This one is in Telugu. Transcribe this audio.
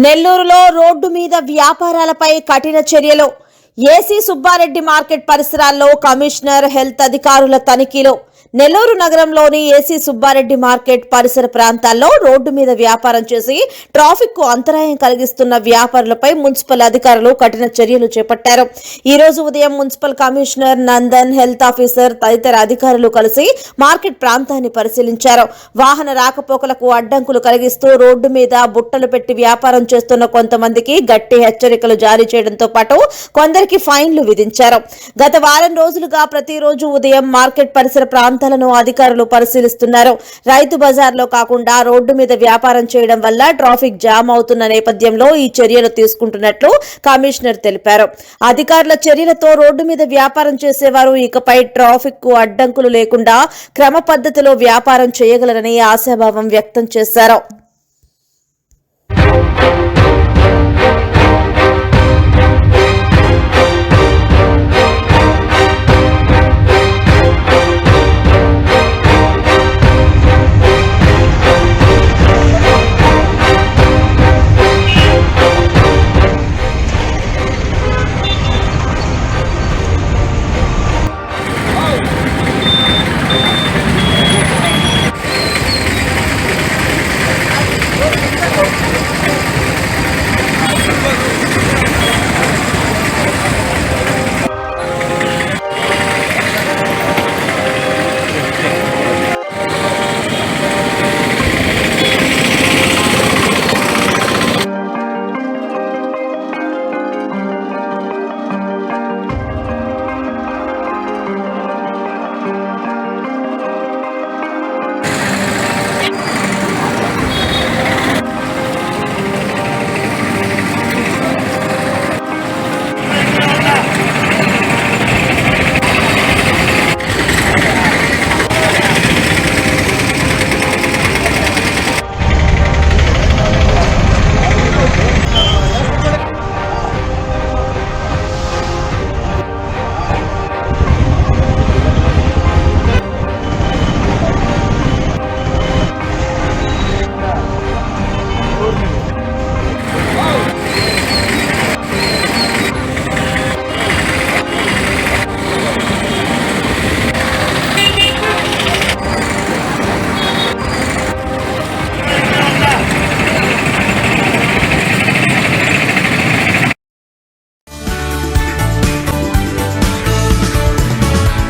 నెల్లూరులో రోడ్డు మీద వ్యాపారాలపై కఠిన చర్యలు. ఏసీ సుబ్బారెడ్డి మార్కెట్ పరిసరాల్లో కమిషనర్ హెల్త్ అధికారుల తనిఖీలు. నెల్లూరు నగరంలోని ఏసీ సుబ్బారెడ్డి మార్కెట్ పరిసర ప్రాంతాల్లో రోడ్డు మీద వ్యాపారం చేసి ట్రాఫిక్ కు అంతరాయం కలిగిస్తున్న వ్యాపారులపై మున్సిపల్ అధికారులు కఠిన చర్యలు చేపట్టారు. ఈ రోజు ఉదయం municipal commissioner Nandan, health officer తదితర అధికారులు కలిసి మార్కెట్ ప్రాంతాన్ని పరిశీలించారు. వాహన రాకపోకలకు అడ్డంకులు కలిగిస్తూ రోడ్డు మీద బుట్టలు పెట్టి వ్యాపారం చేస్తున్న కొంతమందికి గట్టి హెచ్చరికలు జారీ చేయడంతో పాటు కొందరికి ఫైన్లు విధించారు. గత వారం రోజులుగా ప్రతిరోజు ఉదయం మార్కెట్ పరిసర ప్రాంతాలను అధికారులు పరిశీలిస్తున్నారు. రైతు బజార్లో కాకుండా రోడ్డు మీద వ్యాపారం చేయడం వల్ల ట్రాఫిక్ జామ్ అవుతున్న నేపథ్యంలో ఈ చర్యలు తీసుకుంటున్నట్లు కమిషనర్ తెలిపారు. అధికారుల చర్యలతో రోడ్డు మీద వ్యాపారం చేసేవారు ఇకపై ట్రాఫిక్ కు అడ్డంకులు లేకుండా క్రమ పద్ధతిలో వ్యాపారం చేయగలరని ఆశాభావం వ్యక్తం చేశారు.